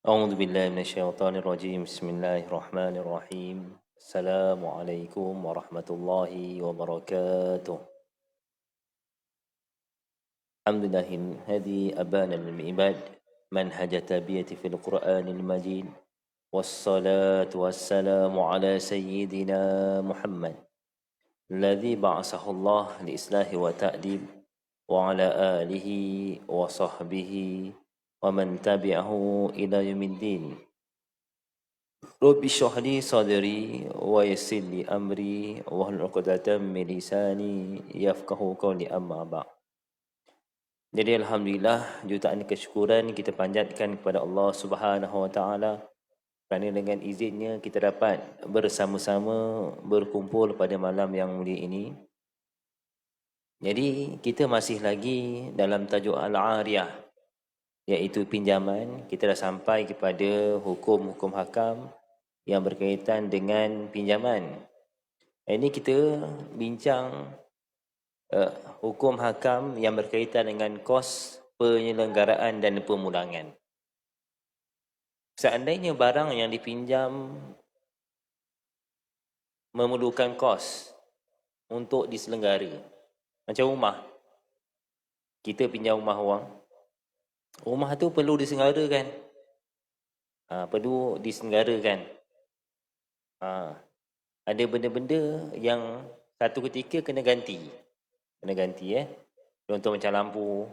أعوذ بالله من الشيطان الرجيم بسم الله الرحمن الرحيم السلام عليكم ورحمة الله وبركاته الحمد لله الذي أبان للعباد منهج التربية في القرآن المجيد والصلاة والسلام على سيدنا محمد الذي بعثه الله لإصلاح وتأديب وعلى آله وصحبه ومن تبعه إلى يوم الدين Rabbi shrah li sadri wa yassir li amri wahlul 'uqdatam min lisani yafqahu qawli amma ba'd. Jadi alhamdulillah jutaan kesyukuran kita panjatkan kepada Allah Subhanahu wa taala kerana dengan izinnya kita dapat bersama-sama berkumpul pada malam yang mulia ini. Jadi kita masih lagi dalam tajuk Al-Ariyah, iaitu pinjaman. Kita dah sampai kepada hukum-hukum hakam yang berkaitan dengan pinjaman. Ini kita bincang hukum hakam yang berkaitan dengan kos penyelenggaraan dan pemulangan. Seandainya barang yang dipinjam memerlukan kos untuk diselenggara, macam rumah, kita pinjam rumah orang, rumah tu perlu diselenggarakan, perlu diselenggarakan. Ada benda-benda yang satu ketika kena ganti. Contoh macam lampu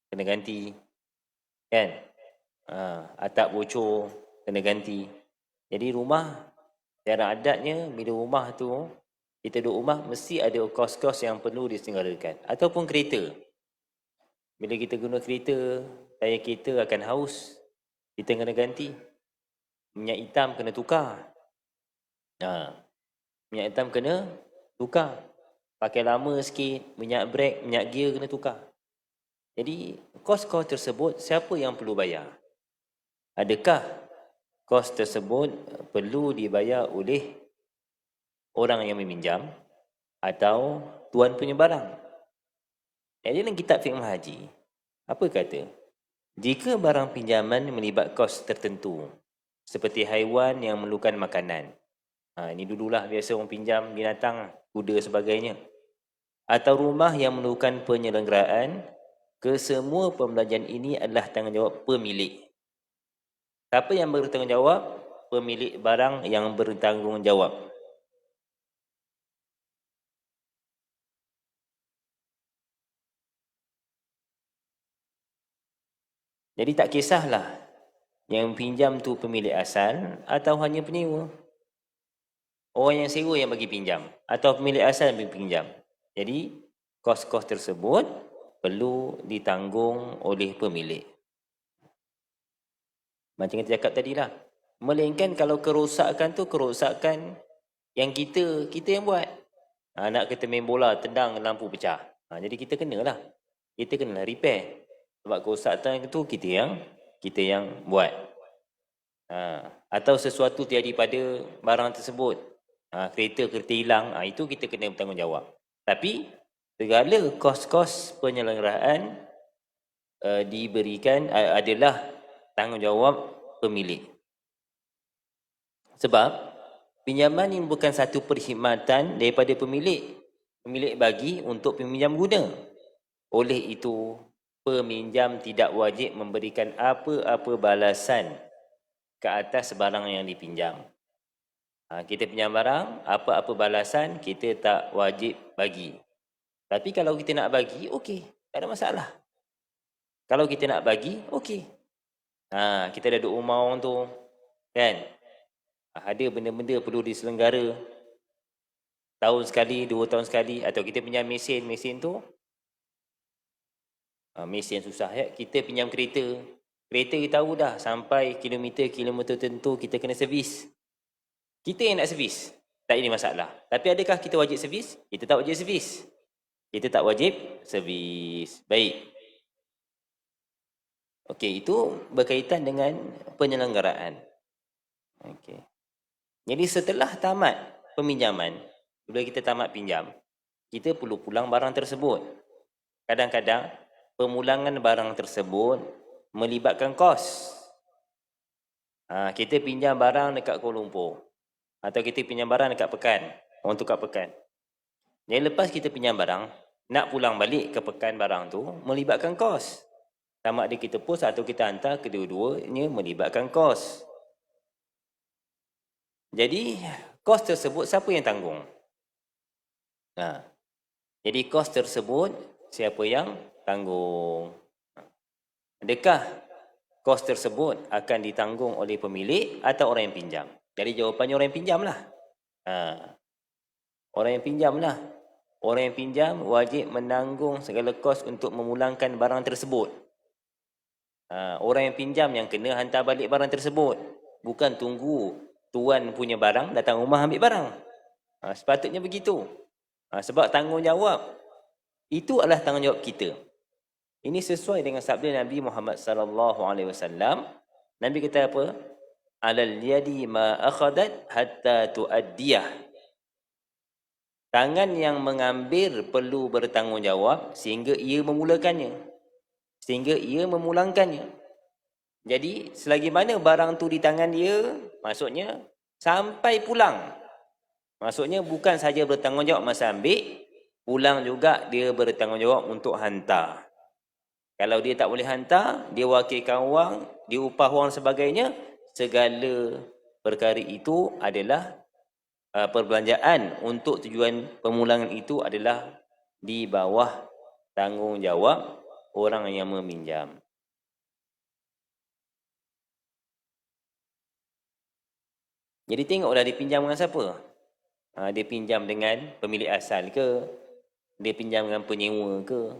kena ganti, kan? Atap bocor kena ganti. Jadi rumah, secara adatnya bila rumah tu kita duduk rumah mesti ada kos-kos yang perlu diselenggarakan. Ataupun kereta, bila kita guna kereta, tayar kereta akan haus, kita kena ganti. Minyak hitam kena tukar. Minyak hitam kena tukar. Pakai lama sikit, minyak brake, minyak gear kena tukar. Jadi kos-kos tersebut siapa yang perlu bayar? Adakah kos tersebut perlu dibayar oleh orang yang meminjam atau tuan punya barang? Jadi dalam kitab fiqh haji, apa kata? Jika barang pinjaman melibat kos tertentu, seperti haiwan yang memerlukan makanan. Ini dululah biasa orang pinjam binatang, kuda sebagainya. Atau rumah yang memerlukan penyelenggaraan, kesemua pembelanjaan ini adalah tanggungjawab pemilik. Siapa yang bertanggungjawab? Pemilik barang yang bertanggungjawab. Jadi tak kisahlah yang pinjam tu pemilik asal atau hanya penyewa. Orang yang sewa yang bagi pinjam atau pemilik asal yang bagi pinjam. Jadi kos-kos tersebut perlu ditanggung oleh pemilik. Macam kita cakap tadi lah. Melainkan kalau kerosakan tu kerosakan yang kita yang buat. Nak kita main bola, tendang lampu pecah. Jadi kita kenalah. Kita kenalah repair. Sebab kerosakan itu kita yang buat. Atau sesuatu terjadi pada barang tersebut. Kereta hilang, itu kita kena bertanggungjawab. Tapi segala kos-kos penyelenggaraan diberikan adalah tanggungjawab pemilik. Sebab pinjaman ini bukan satu perkhidmatan daripada pemilik. Pemilik bagi untuk peminjam guna. Oleh itu, peminjam tidak wajib memberikan apa-apa balasan ke atas barang yang dipinjam. Kita pinjam barang, apa-apa balasan kita tak wajib bagi. Tapi kalau kita nak bagi, okey, tak ada masalah. Kalau kita nak bagi, okey. Kita dah duduk rumah orang tu, kan? Ada benda-benda perlu diselenggara. Tahun sekali, 2 tahun sekali. Atau kita pinjam mesin tu. Mesin susah ya. Kita pinjam kereta. Kereta kita tahu dah, sampai kilometer tertentu kita kena servis. Kita yang nak servis, tak ada masalah. Tapi adakah kita wajib servis? Kita tak wajib servis. Baik. Okey, itu berkaitan dengan penyelenggaraan. Okey. Jadi setelah tamat peminjaman, bila kita tamat pinjam, kita perlu pulang barang tersebut. Kadang-kadang pemulangan barang tersebut melibatkan kos. Kita pinjam barang dekat Kuala Lumpur. Atau kita pinjam barang dekat Pekan. Orang tukar Pekan. Jadi lepas kita pinjam barang, nak pulang balik ke Pekan barang tu, melibatkan kos. Sama ada kita post atau kita hantar, kedua-duanya melibatkan kos. Jadi, kos tersebut siapa yang tanggung? Jadi, kos tersebut siapa yang tanggung? Adakah kos tersebut akan ditanggung oleh pemilik atau orang yang pinjam? Jadi, jawapannya orang yang pinjam lah. Orang yang pinjam lah. Orang yang pinjam wajib menanggung segala kos untuk memulangkan barang tersebut. Orang yang pinjam yang kena hantar balik barang tersebut. Bukan tunggu tuan punya barang datang rumah ambil barang. Sepatutnya begitu. Sebab tanggungjawab itu adalah tanggungjawab kita. Ini sesuai dengan sabda Nabi Muhammad sallallahu alaihi wasallam. Nabi kata apa? Alal yadi ma akhadat hatta tuaddiyah. Tangan yang mengambil perlu bertanggungjawab sehingga ia memulakannya. Sehingga ia memulangkannya. Jadi, selagi mana barang tu di tangan dia, maksudnya sampai pulang. Maksudnya bukan saja bertanggungjawab masa ambil, pulang juga dia bertanggungjawab untuk hantar. Kalau dia tak boleh hantar, dia wakilkan wang, dia upah wang sebagainya, segala perkara itu adalah perbelanjaan untuk tujuan pemulangan itu adalah di bawah tanggungjawab orang yang meminjam. Jadi tengoklah dia pinjam dengan siapa. Dia pinjam dengan pemilik asal ke? Dia pinjam dengan penyewa ke?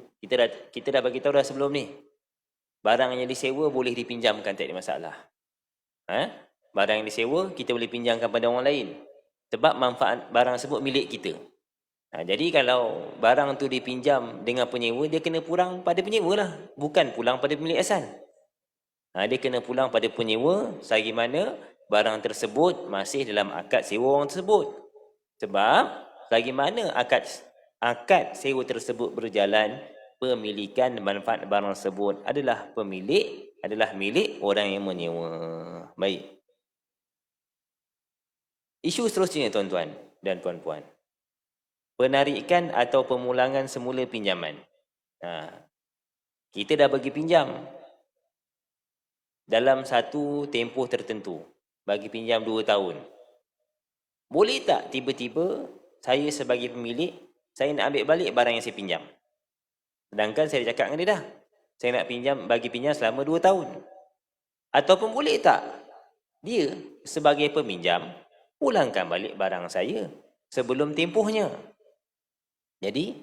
Kita dah bagi tahu dah sebelum ni. Barang yang disewa boleh dipinjamkan, tak ada masalah. Barang yang disewa kita boleh pinjamkan pada orang lain. Sebab manfaat barang tersebut milik kita. Jadi kalau barang tu dipinjam dengan penyewa, dia kena pulang pada penyewa lah. Bukan pulang pada pemilik asal. Dia kena pulang pada penyewa selagi mana barang tersebut masih dalam akad sewa orang tersebut. Sebab selagi mana akad sewa tersebut berjalan, pemilikan manfaat barang tersebut adalah milik orang yang menyewa. Baik. Isu seterusnya tuan-tuan dan puan-puan. Penarikan atau pemulangan semula pinjaman. Kita dah bagi pinjam dalam satu tempoh tertentu. Bagi pinjam 2 tahun. Boleh tak tiba-tiba saya sebagai pemilik, saya nak ambil balik barang yang saya pinjam? Sedangkan saya cakap dengan dia dah, saya nak bagi pinjam selama 2 tahun. Ataupun boleh tak dia sebagai peminjam pulangkan balik barang saya sebelum tempohnya? Jadi,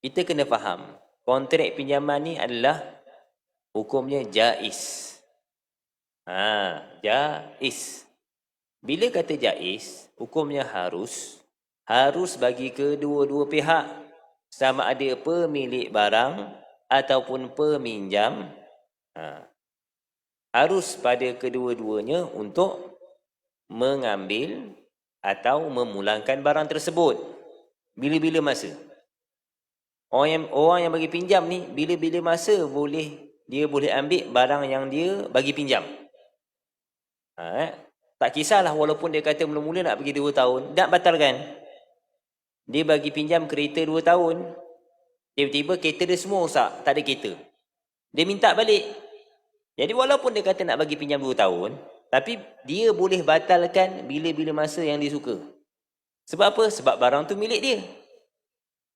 kita kena faham, kontrak pinjaman ni adalah hukumnya jaiz. Jaiz. Bila kata jaiz, hukumnya harus bagi kedua-dua pihak, sama ada pemilik barang ataupun peminjam, harus pada kedua-duanya untuk mengambil atau memulangkan barang tersebut. Bila-bila masa? Orang yang bagi pinjam ni, bila-bila masa dia boleh ambil barang yang dia bagi pinjam. Tak kisahlah walaupun dia kata mula-mula nak bagi 2 tahun, tak batalkan. Dia bagi pinjam kereta 2 tahun, tiba-tiba kereta dia semua rosak, tak ada kereta. Dia minta balik. Jadi walaupun dia kata nak bagi pinjam 2 tahun, tapi dia boleh batalkan bila-bila masa yang dia suka. Sebab apa? Sebab barang tu milik dia.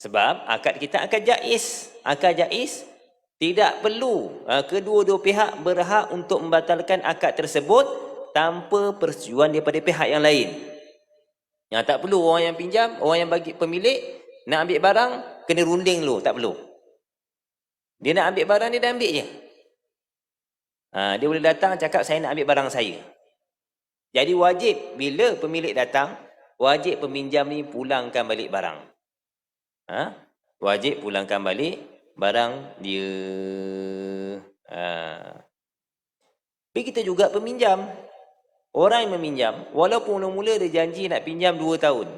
Sebab akad kita akad jaiz. Akad jaiz tidak perlu kedua-dua pihak berhak untuk membatalkan akad tersebut tanpa persetujuan daripada pihak yang lain. Yang tak perlu orang yang pinjam, orang yang bagi pemilik nak ambil barang kena runding dulu, tak perlu. Dia nak ambil barang, dia dah ambil je. Dia boleh datang cakap saya nak ambil barang saya. Jadi wajib bila pemilik datang, wajib peminjam ni pulangkan balik barang. Wajib pulangkan balik barang dia. Begitu juga peminjam. Orang yang meminjam, walaupun mula-mula dia janji nak pinjam 2 tahun.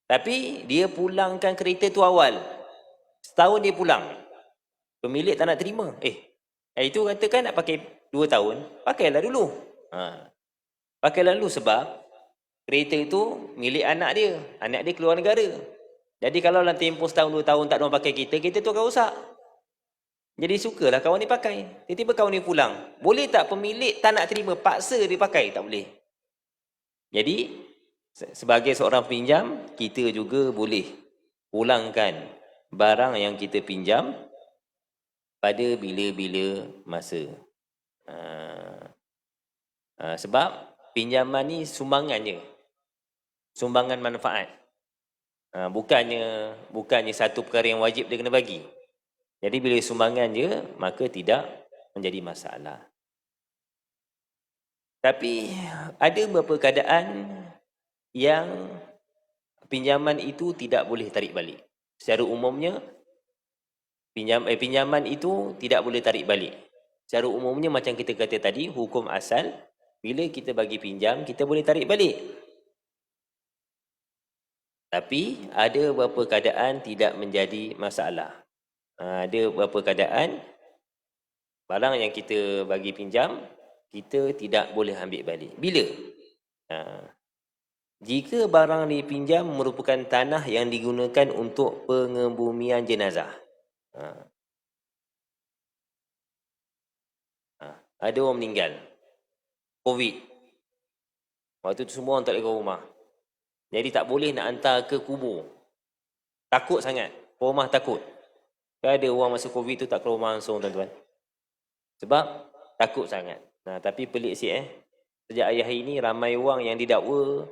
Tapi dia pulangkan kereta tu awal. Setahun dia pulang. Pemilik tak nak terima. Itu katakan nak pakai 2 tahun, pakailah dulu. Pakailah dulu sebab kereta itu milik anak dia keluar negara. Jadi kalau dalam tempoh setahun 2 tahun tak ada orang pakai kita tu akan rosak. Jadi sukalah kawan ni pakai. Tiba-tiba kawan ni pulang. Boleh tak pemilik tak nak terima, paksa dia pakai? Tak boleh. Jadi sebagai seorang pinjam, kita juga boleh pulangkan barang yang kita pinjam pada bila-bila masa. Sebab pinjaman ni sumbangan je. Sumbangan manfaat. Bukannya satu perkara yang wajib dia kena bagi. Jadi bila sumbangan je, maka tidak menjadi masalah. Tapi ada beberapa keadaan yang pinjaman itu tidak boleh tarik balik. Secara umumnya, pinjaman itu tidak boleh tarik balik. Secara umumnya macam kita kata tadi, hukum asal, bila kita bagi pinjam, kita boleh tarik balik. Tapi ada beberapa keadaan tidak menjadi masalah. Ada beberapa keadaan barang yang kita bagi pinjam, kita tidak boleh ambil balik. Bila? Jika barang dipinjam merupakan tanah yang digunakan untuk pengebumian jenazah. Ada orang meninggal. COVID. Waktu tu semua orang tak boleh keluar rumah. Jadi tak boleh nak hantar ke kubur. Takut sangat. Rumah takut. Ada orang masa COVID tu tak keluar rumah langsung, tuan-tuan. Sebab takut sangat. Tapi pelik sikit sejak hari ini ramai orang yang didakwa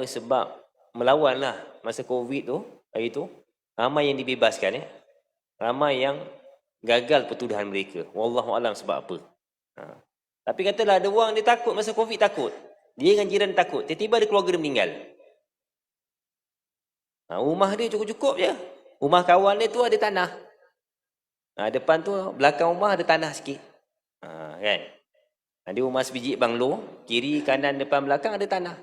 sebab melawan lah masa COVID tu, hari tu. Ramai yang dibebaskan Ramai yang gagal pertuduhan mereka. Wallahualam sebab apa. Tapi katalah ada orang dia takut masa COVID, takut. Dia dengan jiran takut. Tiba-tiba ada keluarga dia meninggal. Rumah dia cukup-cukup je. Rumah kawan dia tu ada tanah. Depan tu, belakang rumah ada tanah sikit. Kan? Ada rumah sebiji banglo, kiri, kanan, depan, belakang ada tanah.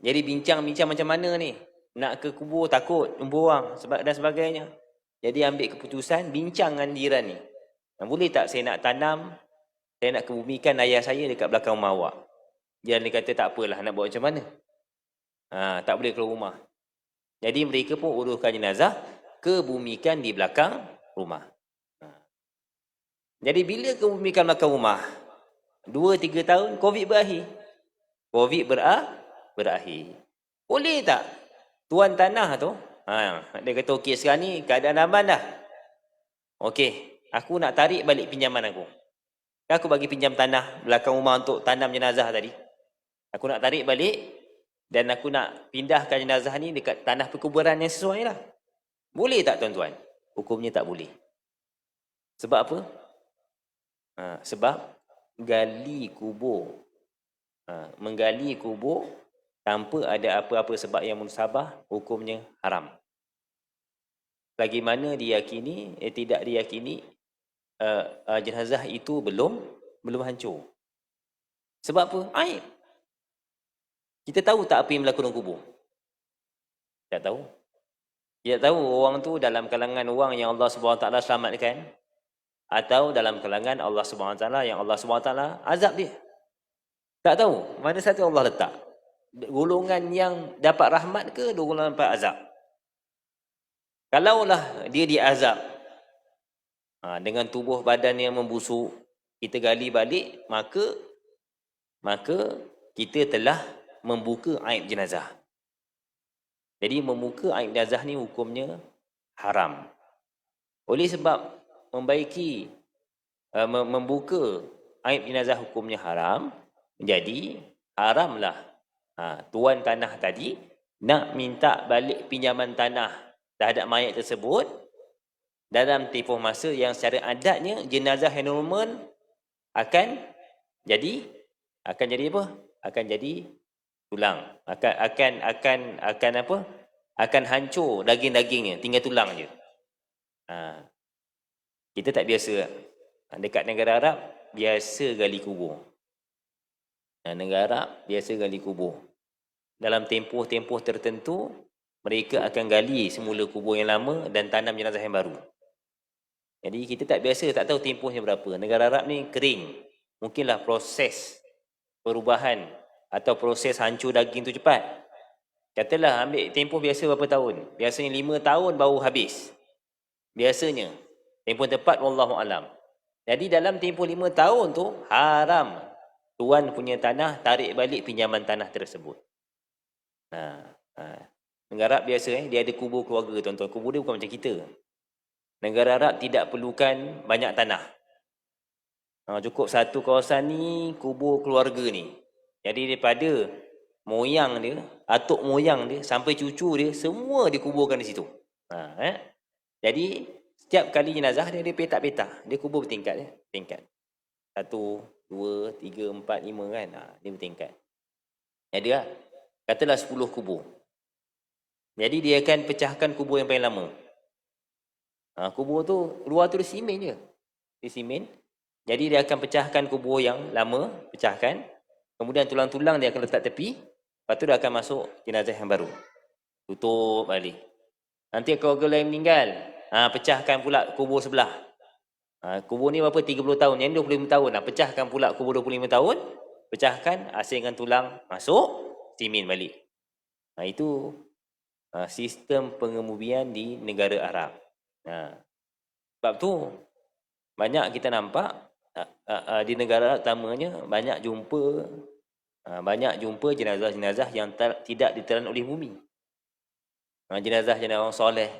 Jadi bincang-bincang macam mana ni? Nak ke kubur takut, jumpa orang dan sebagainya. Jadi ambil keputusan, bincang dengan jiran ni. Boleh tak saya nak tanam, saya nak kebumikan ayah saya dekat belakang rumah awak? Jiran dia kata tak apalah, nak buat macam mana? Tak boleh keluar rumah. Jadi mereka pun uruskan jenazah, kebumikan di belakang rumah. Jadi bila kebumikan belakang rumah, 2-3 tahun, COVID berakhir. COVID berakhir. Boleh tak tuan tanah tu, dia kata okey sekarang ni keadaan aman dah. Okey, aku nak tarik balik pinjaman aku. Aku bagi pinjam tanah belakang rumah untuk tanam jenazah tadi. Aku nak tarik balik dan aku nak pindahkan jenazah ni dekat tanah perkuburan yang sesuai lah. Boleh tak tuan-tuan? Hukumnya tak boleh. Sebab apa? Sebab gali kubur. Menggali kubur tanpa ada apa-apa sebab yang musabah, hukumnya haram. Lagi mana diyakini, tidak diyakini jenazah itu belum hancur. Sebab apa? Aib. Kita tahu tak apa yang berlaku dalam kubur? Tak tahu. Kita tahu orang tu dalam kalangan orang yang Allah SWT selamatkan, atau dalam kalangan Allah SWT yang Allah SWT azab dia. Tak tahu mana satu Allah letak. Golongan yang dapat rahmat ke golongan dapat azab? Kalaulah dia diazab dengan tubuh badan yang membusuk, kita gali balik, maka kita telah membuka aib jenazah. Jadi membuka aib jenazah ni hukumnya haram. Oleh sebab membuka aib jenazah hukumnya haram, jadi haramlah tuan tanah tadi nak minta balik pinjaman tanah terhadap mayat tersebut dalam tempoh masa yang secara adatnya jenazah yang normal akan jadi apa? Akan jadi tulang. Akan hancur daging-dagingnya, tinggal tulang je. Kita tak biasa. Dekat negara Arab biasa gali kubur. Negara Arab biasa gali kubur. Dalam tempoh-tempoh tertentu mereka akan gali semula kubur yang lama dan tanam jenazah yang baru. Jadi kita tak biasa, tak tahu tempohnya berapa. Negara Arab ni kering. Mungkinlah proses perubahan atau proses hancur daging tu cepat. Katalah ambil tempoh biasa berapa tahun? Biasanya 5 tahun baru habis. Biasanya. Tempoh tepat wallahu alam. Jadi dalam tempoh 5 tahun tu haram tuan punya tanah tarik balik pinjaman tanah tersebut. Negara Arab biasa dia ada kubur keluarga tuan-tuan. Kubur dia bukan macam kita. Negara Arab tidak perlukan banyak tanah. Cukup satu kawasan ni kubur keluarga ni. Jadi daripada moyang dia, atuk moyang dia sampai cucu dia semua dikuburkan di situ. Jadi setiap kali jenazah dia ada petak-petak. Dia kubur bertingkat tingkat. 1, 2, 3, 4, 5 kan. Dia bertingkat. Jadi katalah 10 kubur. Jadi dia akan pecahkan kubur yang paling lama. Kubur tu luar tu dia simen je. Dia simen. Jadi dia akan pecahkan kubur yang lama, pecahkan. Kemudian tulang-tulang dia akan letak tepi. Lepas tu dia akan masuk jenazah yang baru. Tutup balik. Nanti keluarga lain meninggal. Pecahkan pula kubur sebelah. Kubur ni berapa? 30 tahun. Yang 25 tahun. Pecahkan pula kubur 25 tahun. Pecahkan, asingkan tulang, masuk, simen balik. Itu sistem pengemubian di negara Arab. Sebab tu banyak kita nampak di negara Arab utamanya banyak jumpa jenazah-jenazah yang tidak ditelan oleh bumi. Jenazah-jenazah orang soleh.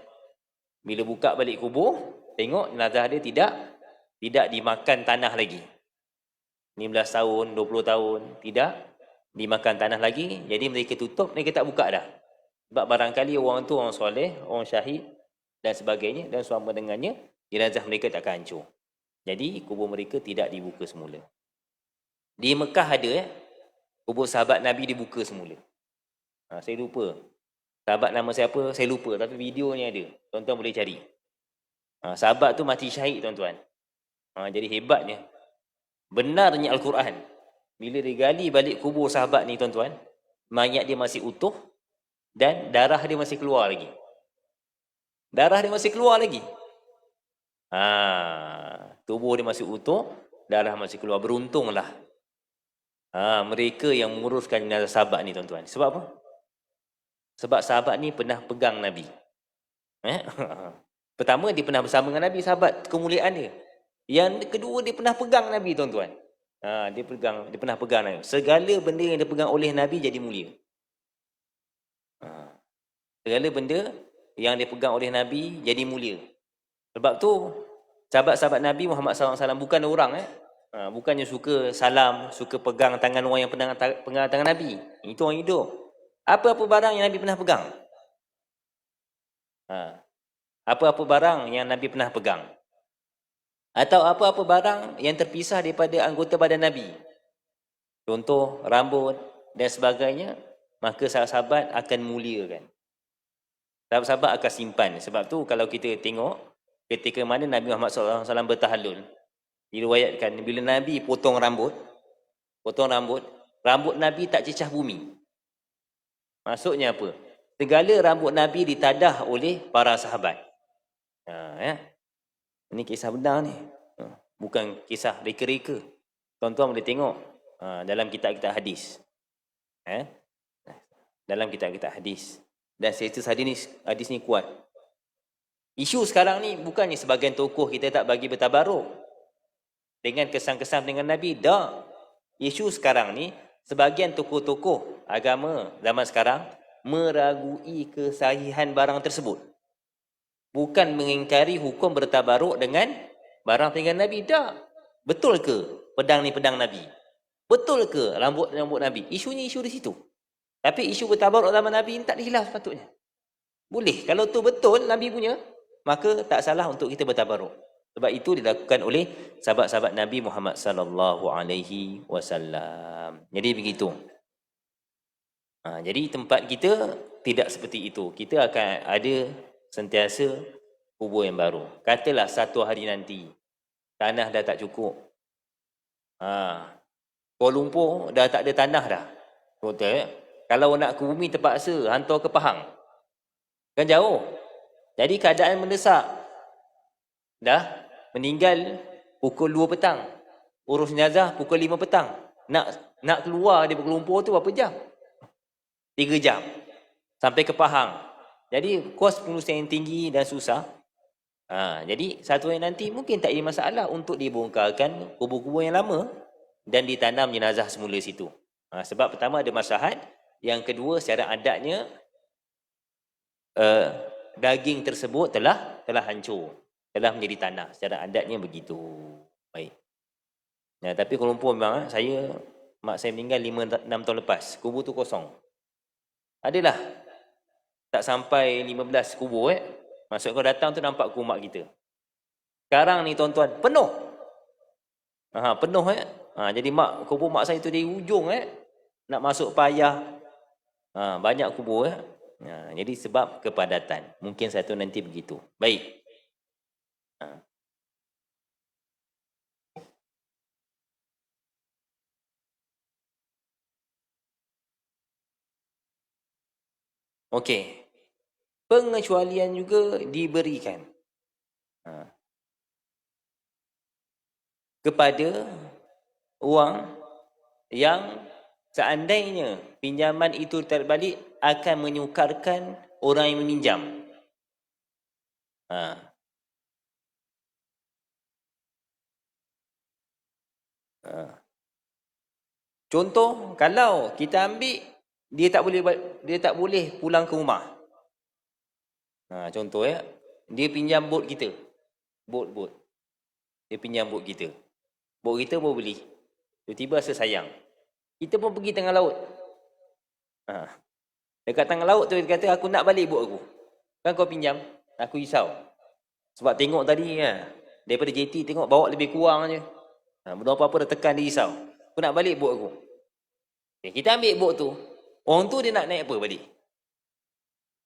Bila buka balik kubur, tengok jenazah dia tidak dimakan tanah lagi. 15 tahun, 20 tahun tidak dimakan tanah lagi. Jadi mereka tutup, mereka tak buka dah. Sebab barangkali orang tu orang soleh, orang syahid dan sebagainya, dan selama dengannya jenazah mereka takkan hancur. Jadi kubur mereka tidak dibuka semula. Di Mekah ada kubur sahabat Nabi dibuka semula. Saya lupa sahabat nama siapa, saya lupa, tapi videonya ada. Tuan-tuan boleh cari. Sahabat tu mati syahid tuan-tuan. Jadi hebatnya, benarnya Al-Quran. Bila digali balik kubur sahabat ni tuan-tuan, mayat dia masih utuh dan darah dia masih keluar lagi. Tubuh dia masih utuh, darah masih keluar. Beruntunglah mereka yang menguruskan jenazah sahabat ni tuan-tuan. Sebab apa? Sebab sahabat ni pernah pegang Nabi. Pertama, dia pernah bersama dengan Nabi, sahabat kemuliaan dia. Yang kedua, dia pernah pegang Nabi tuan-tuan. Dia pernah pegang Nabi. Segala benda yang dipegang oleh Nabi jadi mulia. Segala benda yang dipegang oleh Nabi jadi mulia. Sebab tu sahabat-sahabat Nabi Muhammad SAW bukan orang bukannya suka salam, suka pegang tangan orang yang pegang tangan Nabi. Itu orang hidup. Apa-apa barang yang Nabi pernah pegang. Apa-apa barang yang Nabi pernah pegang. Atau apa-apa barang yang terpisah daripada anggota badan Nabi. Contoh, rambut dan sebagainya, maka sahabat akan muliakan. Sahabat-sahabat akan simpan. Sebab tu kalau kita tengok, ketika mana Nabi Muhammad SAW bertahalul, diriwayatkan bila Nabi potong rambut Nabi tak cecah bumi. Maksudnya apa? Segala rambut Nabi ditadah oleh para sahabat. Ini kisah benar ni. Bukan kisah reka-reka. Tuan-tuan boleh tengok dalam kitab-kitab hadis. Dalam kitab-kitab hadis. Dan status hadis ni kuat. Isu sekarang ni bukannya sebagian tokoh kita tak bagi bertabaruk dengan kesan-kesan dengan Nabi. Tak. Isu sekarang ni sebagian tokoh-tokoh agama zaman sekarang meragui kesahihan barang tersebut. Bukan mengingkari hukum bertabaruk dengan barang peninggalan Nabi. Tak. Betul ke pedang ni pedang Nabi? Betul ke rambut Nabi? Isunya isu di situ. Tapi isu bertabaruk zaman Nabi ni tak dihilaf sepatutnya. Boleh. Kalau tu betul Nabi punya, maka tak salah untuk kita bertabaruk. Sebab itu dilakukan oleh sahabat-sahabat Nabi Muhammad sallallahu alaihi wasallam. Jadi begitu. Jadi tempat kita tidak seperti itu. Kita akan ada sentiasa kubur yang baru. Katalah satu hari nanti tanah dah tak cukup. Kuala Lumpur dah tak ada tanah dah. Betul. Kalau nak ke bumi terpaksa hantar ke Pahang. Kan jauh. Jadi keadaan mendesak. Dah meninggal pukul 2 petang. Urus jenazah pukul 5 petang. Nak keluar dari Kuala Lumpur tu berapa jam? 3 jam. Sampai ke Pahang. Jadi kos pengurusan yang tinggi dan susah. Jadi satu hari nanti mungkin tak ada masalah untuk dibongkarkan kubur-kubur yang lama dan ditanam jenazah semula situ. Sebab pertama ada maslahat, yang kedua secara adatnya daging tersebut telah hancur, telah menjadi tanah. Secara adatnya begitu. Baik. Tapi Kuala Lumpur memang mak saya meninggal 5-6 tahun lepas. Kubur tu kosong. Adalah tak sampai 15 kubur Maksud kau datang tu nampak kubur mak kita. Sekarang ni tuan-tuan penuh. Penuh jadi kubur mak saya tu di ujung nak masuk payah. Banyak kubur jadi sebab kepadatan. Mungkin satu nanti begitu. Baik. Okey. Pengecualian juga diberikan kepada orang yang seandainya pinjaman itu terbalik akan menyukarkan orang yang meminjam. Contoh, kalau kita ambil dia tak boleh pulang ke rumah. Contoh dia pinjam bot kita. Bot. Dia pinjam bot kita. Bot kita baru beli. Tiba-tiba rasa sayang. Kita pun pergi tengah laut. Dekat tengah laut tu dia kata aku nak balik bot aku. Kan kau pinjam, aku risau. Sebab tengok tadi daripada JT tengok bawa lebih kurang je. Benda apa-apa dah tekan dia risau. Aku nak balik bot aku. Kita ambil bot tu. Orang tu dia nak naik apa balik?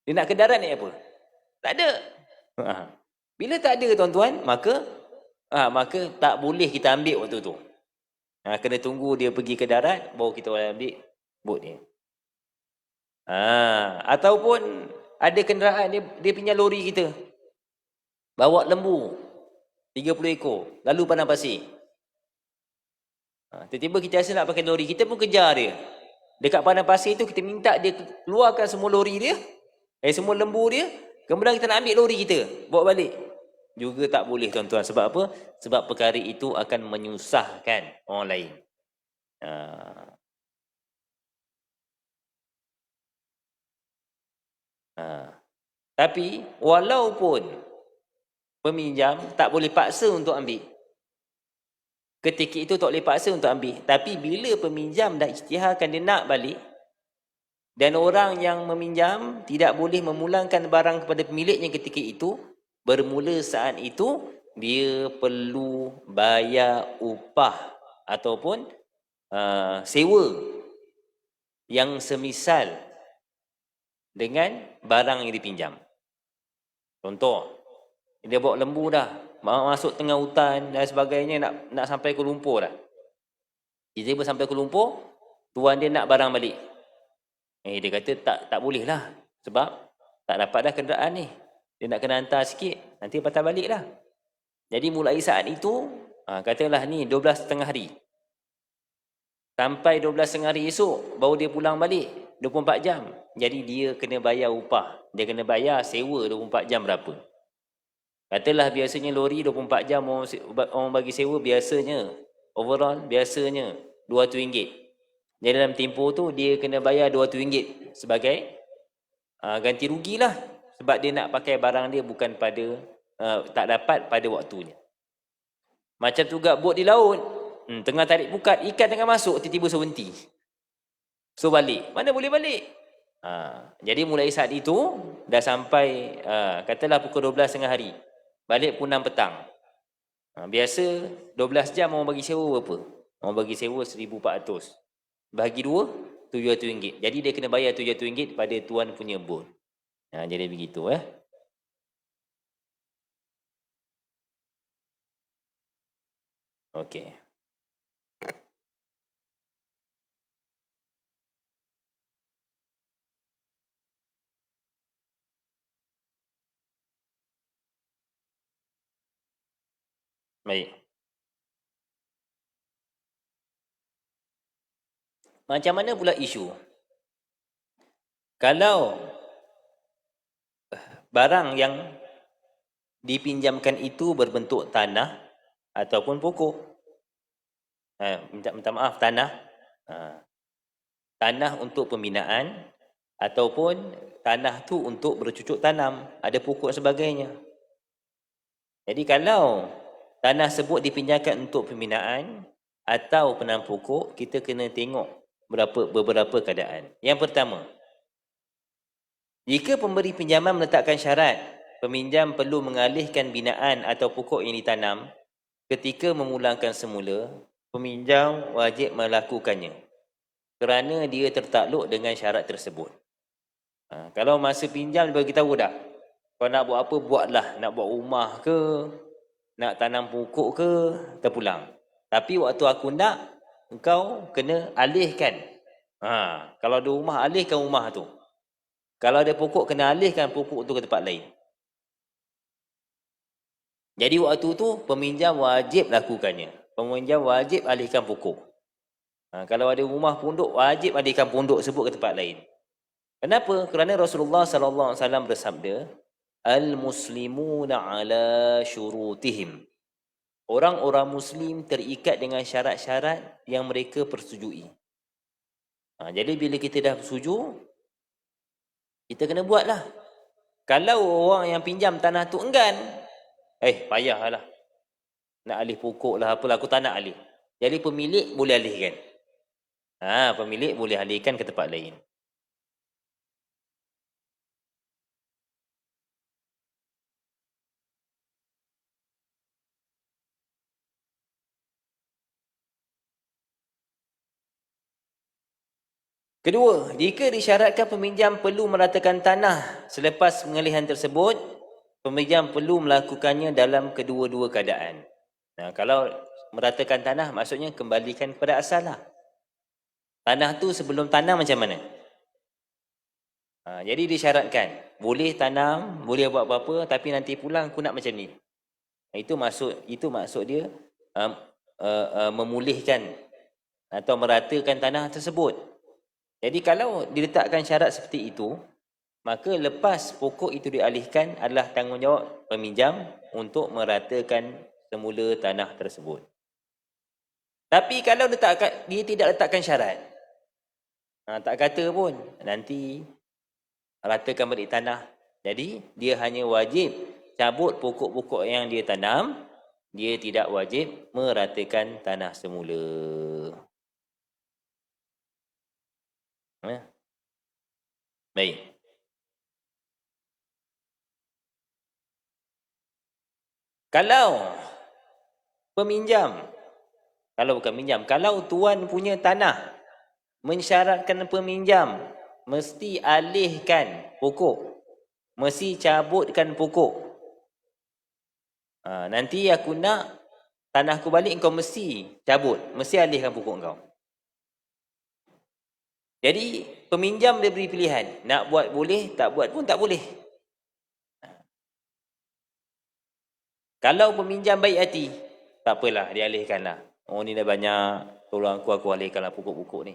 Dia nak ke darat naik apa? Tak ada. Bila tak ada tuan-tuan, maka tak boleh kita ambil waktu tu. Kena tunggu dia pergi ke darat baru kita boleh ambil bot dia. Ataupun ada kenderaan dia pinjam lori kita. Bawa lembu 30 ekor lalu padang pasir. Tiba-tiba kita rasa nak pakai lori, kita pun kejar dia. Dekat padang pasir tu kita minta dia keluarkan semua lori dia, semua lembu dia, kemudian kita nak ambil lori kita, bawa balik. Juga tak boleh tuan-tuan. Sebab apa? Sebab perkara itu akan menyusahkan orang lain. Tapi walaupun peminjam tak boleh paksa untuk ambil, ketika itu tak boleh paksa untuk ambil, tapi bila peminjam dah isytiharkan dia nak balik dan orang yang meminjam tidak boleh memulangkan barang kepada pemiliknya ketika itu, bermula saat itu dia perlu bayar upah ataupun sewa yang semisal dengan barang yang dipinjam. Contoh, dia bawa lembu dah, masuk tengah hutan dan sebagainya, nak sampai Kuala Lumpur dah. Tiba-tiba sampai Kuala Lumpur, tuan dia nak barang balik. Dia kata tak boleh lah, sebab tak dapat dah kenderaan ni. Dia nak kena hantar sikit, nanti patah balik dah. Jadi mulai saat itu, katalah ni 12,5 hari. Sampai 12,5 hari esok, baru dia pulang balik, 24 jam. Jadi dia kena bayar upah. Dia kena bayar sewa 24 jam berapa. Katalah biasanya lori 24 jam orang bagi sewa, biasanya overall biasanya RM200. Jadi dalam tempoh tu dia kena bayar RM200 sebagai ganti rugi lah. Sebab dia nak pakai barang dia bukan pada tak dapat pada waktunya. Macam juga bot di laut, tengah tarik pukat, ikan tengah masuk, tiba-tiba berhenti. So balik, mana boleh balik? Jadi mulai saat itu dah sampai katalah pukul 12 tengah hari, balik pukul 6 petang. Biasa 12 jam orang bagi sewa berapa? Orang bagi sewa 1,400. Bagi 2, RM700. Jadi dia kena bayar RM700 pada tuan punya bot. Jadi begitu Okey. Baik. Macam mana pula isu? Kalau barang yang dipinjamkan itu berbentuk tanah ataupun pokok. Minta maaf, tanah. Ha, tanah untuk pembinaan ataupun tanah tu untuk bercucuk tanam, ada pokok sebagainya. Jadi kalau tanah sebut dipinjamkan untuk pembinaan atau penanam pokok, kita kena tengok beberapa keadaan. Yang pertama, jika pemberi pinjaman meletakkan syarat peminjam perlu mengalihkan binaan atau pokok yang ditanam ketika memulangkan semula, peminjam wajib melakukannya kerana dia tertakluk dengan syarat tersebut. Kalau masa pinjam dia bagi tahu dah, kau nak buat apa buatlah, nak buat rumah ke, nak tanam pokok ke, terpulang. Tapi waktu aku nak, engkau kena alihkan. Kalau ada rumah, alihkan rumah tu. Kalau ada pokok, kena alihkan pokok tu ke tempat lain. Jadi waktu tu peminjam wajib lakukannya. Peminjam wajib alihkan pokok. Kalau ada rumah pondok, wajib alihkan pondok sebut ke tempat lain. Kenapa? Kerana Rasulullah sallallahu alaihi wasallam bersabda, al-muslimuna ala syurutihim. Orang-orang muslim terikat dengan syarat-syarat yang mereka persetujui. Jadi bila kita dah bersetuju, kita kena buatlah. Kalau orang yang pinjam tanah tu enggan, payahlah. Nak alih pokok lah, apalah, aku tak nak alih. Jadi pemilik boleh alihkan. Pemilik boleh alihkan ke tempat lain. Kedua, jika disyaratkan peminjam perlu meratakan tanah selepas pengalihan tersebut, peminjam perlu melakukannya dalam kedua-dua keadaan. Kalau meratakan tanah, maksudnya kembalikan kepada asal lah. Tanah tu sebelum tanam macam mana? Jadi disyaratkan, boleh tanam, boleh buat apa-apa, tapi nanti pulang aku nak macam ni. Itu maksud dia memulihkan atau meratakan tanah tersebut. Jadi kalau diletakkan syarat seperti itu, maka lepas pokok itu dialihkan adalah tanggungjawab peminjam untuk meratakan semula tanah tersebut. Tapi kalau dia tidak letakkan syarat, tak kata pun nanti ratakan balik tanah. Jadi dia hanya wajib cabut pokok-pokok yang dia tanam, dia tidak wajib meratakan tanah semula. Baik. Kalau tuan punya tanah mensyaratkan peminjam mesti alihkan pokok, mesti cabutkan pokok. Nanti aku nak tanahku balik, kau mesti cabut, mesti alihkan pokok kau. Jadi peminjam dia beri pilihan, nak buat boleh, tak buat pun tak boleh. Kalau peminjam baik hati, tak apalah, dialihkanlah. Oh ni dah banyak, tolong aku alihkanlah pokok-pokok ni.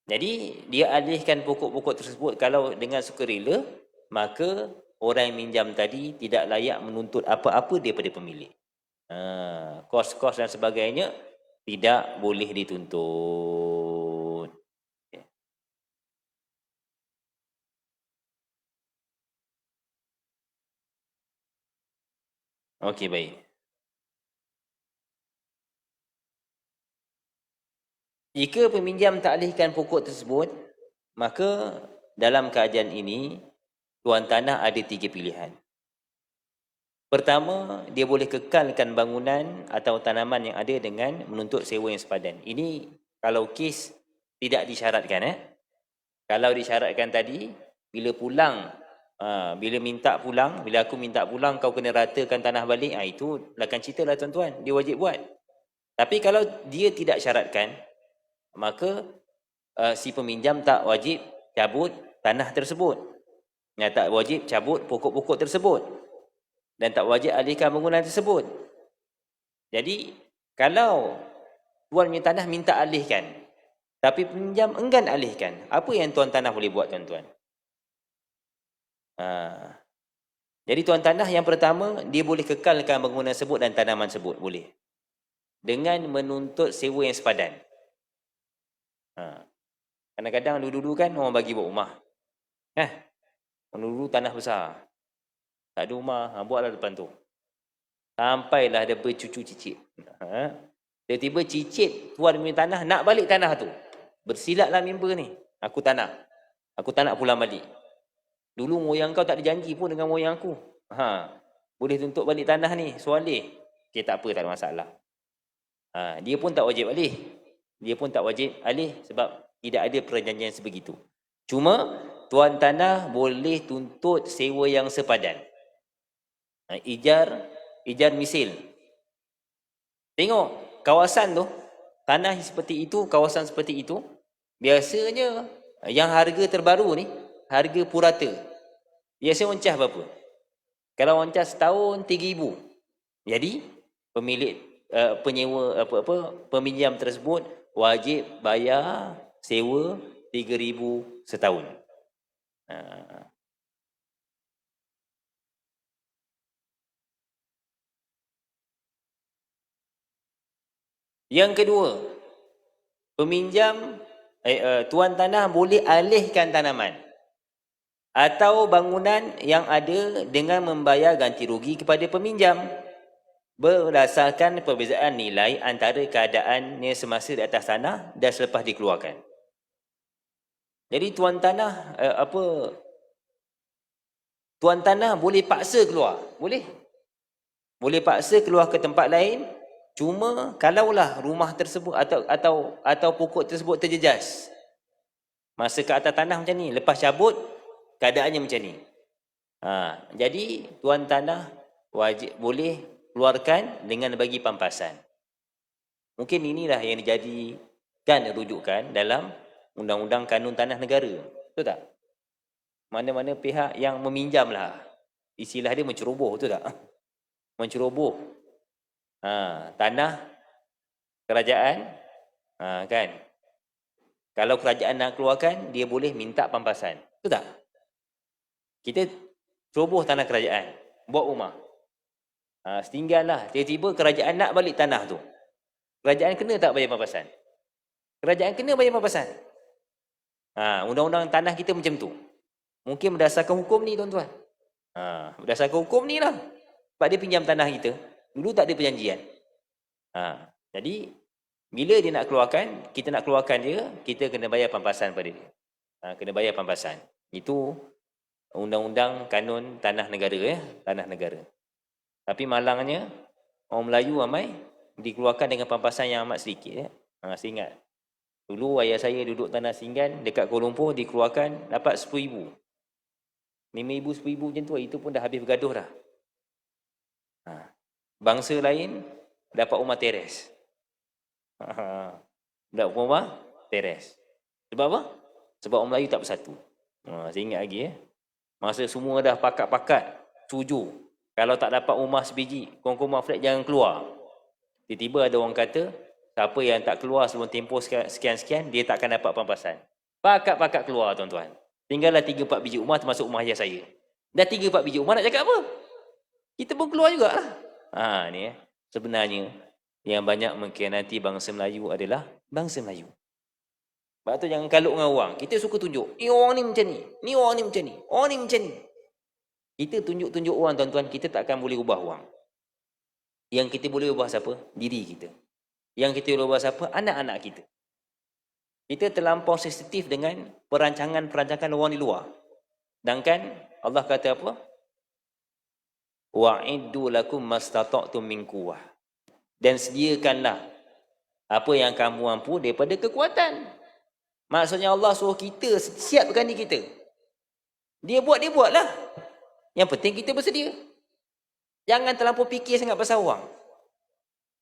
Jadi dia alihkan pokok-pokok tersebut. Kalau dengan sukarela, maka orang yang minjam tadi tidak layak menuntut apa-apa daripada pemilik. Kos-kos dan sebagainya tidak boleh dituntut. Okey, baik. Jika peminjam tak alihkan pokok tersebut, maka dalam keadaan ini, tuan tanah ada 3 pilihan. Pertama, dia boleh kekalkan bangunan atau tanaman yang ada dengan menuntut sewa yang sepadan. Ini kalau kes tidak disyaratkan. Kalau disyaratkan tadi, bila pulang, bila aku minta pulang, kau kena ratakan tanah balik, itu lakan cerita lah tuan-tuan, dia wajib buat. Tapi kalau dia tidak syaratkan, maka si peminjam tak wajib cabut tanah tersebut, tak wajib cabut pokok-pokok tersebut, dan tak wajib alihkan bangunan tersebut. Jadi, kalau tuan punya tanah minta alihkan, tapi peminjam enggan alihkan, apa yang tuan tanah boleh buat, tuan-tuan? Jadi tuan tanah yang pertama, dia boleh kekalkan bangunan tersebut dan tanaman tersebut, boleh. Dengan menuntut sewa yang sepadan. Kadang-kadang dulu-dulu kan orang bagi buat rumah. Dulu tanah besar. Tak ada rumah, buatlah depan tu. Sampailah ada bercucu cicit. Tiba-tiba cicit tuan punya tanah, nak balik tanah tu. Bersilatlah member ni. Aku tak nak pulang balik. Dulu moyang kau tak ada janji pun dengan moyang aku. Boleh tuntut balik tanah ni, soalih. Okay, tak apa, tak ada masalah. Dia pun tak wajib alih. Sebab tidak ada perjanjian sebegitu. Cuma, tuan tanah boleh tuntut sewa yang sepadan. Ijar misil. Tengok, kawasan tu, tanah seperti itu, kawasan seperti itu, biasanya yang harga terbaru ni, harga purata. Biasanya oncah berapa? Kalau oncah setahun 3,000. Jadi, pemilik penyewa peminjam tersebut wajib bayar sewa 3,000 setahun. Yang kedua, peminjam tuan tanah boleh alihkan tanaman atau bangunan yang ada dengan membayar ganti rugi kepada peminjam berdasarkan perbezaan nilai antara keadaannya semasa di atas tanah dan selepas dikeluarkan. Jadi tuan tanah boleh paksa keluar, boleh paksa keluar ke tempat lain. Cuma kalaulah rumah tersebut atau pokok tersebut terjejas masa ke atas tanah macam ni, lepas cabut keadaannya macam ni. Jadi tuan tanah wajib boleh keluarkan dengan bagi pampasan. Mungkin inilah yang dijadikan rujukan dalam Undang-Undang Kanun Tanah Negara. Betul tak? Mana-mana pihak yang meminjam lah. Istilah dia menceroboh, betul tak? Menceroboh tanah kerajaan, kan? Kalau kerajaan nak keluarkan, dia boleh minta pampasan. Betul tak? Kita ceroboh tanah kerajaan, buat rumah. Setinggal lah. Tiba-tiba kerajaan nak balik tanah tu. Kerajaan kena tak bayar pampasan? Kerajaan kena bayar pampasan. Undang-undang tanah kita macam tu. Mungkin berdasarkan hukum ni, tuan-tuan. Berdasarkan hukum ni lah. Sebab dia pinjam tanah kita. Dulu tak ada perjanjian. Jadi, bila dia nak keluarkan, kita nak keluarkan dia, kita kena bayar pampasan pada dia. Kena bayar pampasan. Itu Undang-Undang Kanun Tanah Negara. Tanah Negara. Tapi malangnya, orang Melayu ramai dikeluarkan dengan pampasan yang amat sedikit. Saya ingat. Dulu ayah saya duduk tanah Singgan dekat Kuala Lumpur, dikeluarkan dapat 10,000. 5,000, 10,000 macam tu. Itu pun dah habis bergaduh dah. Bangsa lain dapat rumah teres. Dapat rumah teres. Sebab apa? Sebab orang Melayu tak bersatu. Saya ingat lagi. Masa semua dah pakat-pakat, setuju. Kalau tak dapat rumah sebiji, rumah flat jangan keluar. Tiba-tiba ada orang kata, siapa yang tak keluar sebelum tempoh sekian-sekian, dia takkan dapat pampasan. Pakat-pakat keluar, tuan-tuan. Tinggallah 3-4 biji rumah termasuk rumah ayah saya. Dah 3-4 biji rumah nak cakap apa? Kita pun keluar jugalah. Ni sebenarnya yang banyak mengkhianati bangsa Melayu adalah bangsa Melayu. Sebab tu jangan kalut dengan orang. Kita suka tunjuk, orang ni macam ni, ni orang ni macam ni, orang ni macam ni. Kita tunjuk-tunjuk orang, tuan-tuan, kita tak akan boleh ubah orang. Yang kita boleh ubah siapa? Diri kita. Yang kita boleh ubah siapa? Anak-anak kita. Kita terlampau sensitif dengan perancangan-perancangan orang di luar. Sedangkan Allah kata apa? Wa'iddu lakum mastata'tum min quwwah. Dan sediakanlah apa yang kamu mampu daripada kekuatan. Maksudnya Allah suruh kita siapkan diri kita. Dia buatlah. Yang penting kita bersedia. Jangan terlampau fikir sangat pasal orang.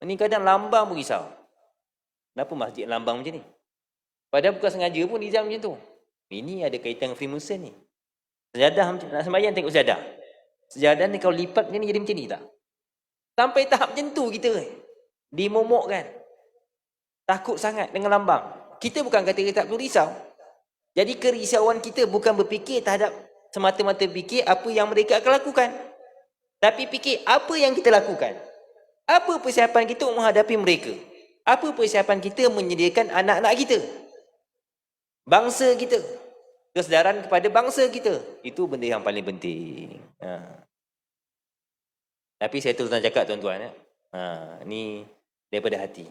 Ini kadang lambang pun risau. Kenapa masjid lambang macam ni? Padahal bukan sengaja pun design macam tu. Ini ada kaitan dengan Freemason ni. Sejadah nak sembahyang tengok sejadah. Sejadah ni kalau lipat macam ni jadi macam ni tak? Sampai tahap macam tu kita. dimomokkan. Takut sangat dengan lambang. Kita bukan kata kita tak perlu risau. Jadi kerisauan kita bukan berfikir terhadap semata-mata fikir apa yang mereka akan lakukan. Tapi fikir apa yang kita lakukan. Apa persiapan kita untuk menghadapi mereka? Apa persiapan kita menyediakan anak-anak kita? Bangsa kita. Kesedaran kepada bangsa kita. Itu benda yang paling penting. Tapi saya terus nak cakap tuan-tuan. Ni daripada hati.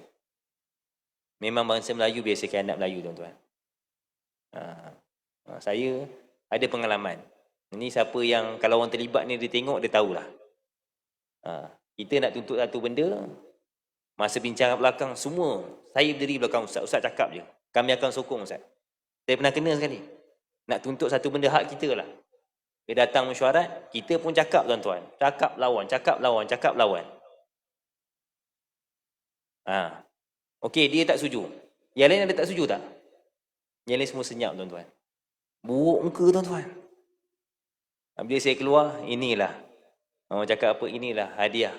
Memang bangsa Melayu biasakan anak Melayu tuan-tuan. Saya ada pengalaman. Ini siapa yang kalau orang terlibat ni dia tengok dia tahulah. Kita nak tuntut satu benda, masa bincang kat belakang semua saya berdiri belakang ustaz. Ustaz cakap je. Kami akan sokong ustaz. Saya pernah kena sekali. Nak tuntut satu benda hak kita lah. Dia datang mesyuarat, kita pun cakap tuan-tuan. Cakap lawan, cakap lawan, cakap lawan. Okey, dia tak setuju. Yang lain ada tak setuju tak? Yang lain semua senyap tuan-tuan. Buruk muka tuan-tuan. Bila saya keluar, inilah. Orang cakap apa? Inilah hadiah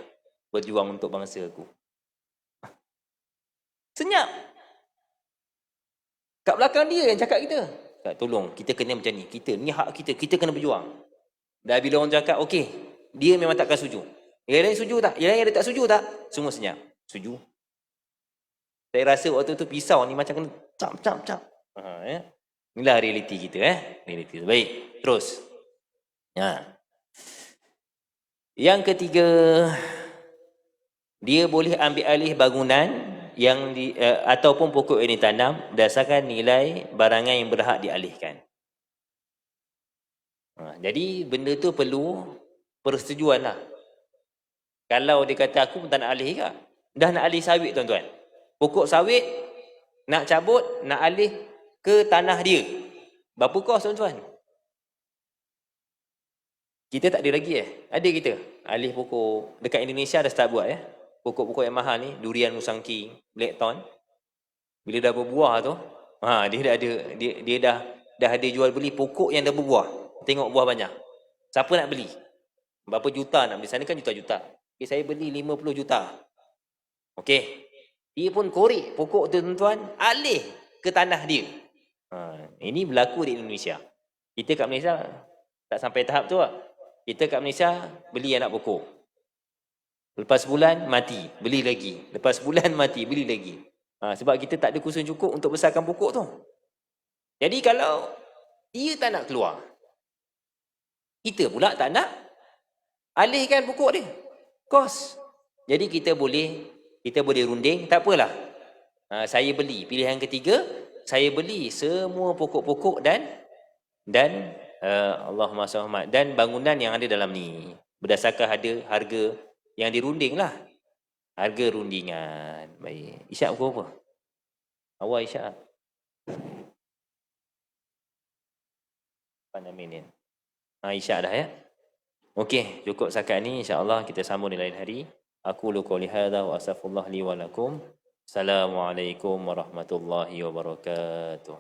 berjuang untuk bangsa aku. Senyap. Kat belakang dia yang cakap kita. Tolong, kita kena macam ni. Kita, ni hak kita. Kita kena berjuang. Dah bila orang cakap, okey, dia memang takkan setuju. Yang lain setuju tak? Yang lain ada tak setuju tak? Semua senyap. Setuju. Saya rasa waktu tu pisau ni macam kena cap. Inilah realiti kita. Realiti. Baik, terus. Yang ketiga, dia boleh ambil alih bangunan yang ataupun pokok yang ditanam berdasarkan nilai barangan yang berhak dialihkan. Jadi benda tu perlu persetujuan lah. Kalau dia kata aku pun tak nak alih ke? Dah nak alih sawit tuan-tuan. Pokok sawit nak cabut, nak alih ke tanah dia. Berapa kos tuan-tuan? Kita tak ada lagi Ada kita. Alih pokok. Dekat Indonesia dah start buat Pokok-pokok yang mahal ni, durian musangking, blackthorn. Bila dah berbuah tu, dia dah ada dia dah ada jual beli pokok yang dah berbuah. Tengok buah banyak. Siapa nak beli? Berapa juta nak beli? Sana kan juta-juta. Okay, saya beli 50 juta. Okey. Dia pun korek pokok tu tuan-tuan, alih ke tanah dia. Ini berlaku di Indonesia. Kita kat Malaysia tak sampai tahap tu lah. Kita kat Malaysia beli anak pokok. Lepas bulan mati, beli lagi. Lepas bulan mati, beli lagi. Sebab kita tak ada kursus cukup untuk besarkan pokok tu. Jadi kalau dia tak nak keluar, kita pula tak nak alihkan pokok dia. Kos. Jadi kita boleh runding, tak apalah. Saya beli, pilihan ketiga, saya beli semua pokok-pokok dan Allahumma salli dan bangunan yang ada dalam ni. Berdasarkan harga yang dirunding lah. Harga rundingan. Baik. Isyak pukul apa? Awal isyak. 8 minit. Isyak dah Okey, cukup setakat ni. InsyaAllah kita sambung di lain hari. Aku lu qouli hadza wa astaghfirullah li wa lakum. Assalamualaikum warahmatullahi wabarakatuh.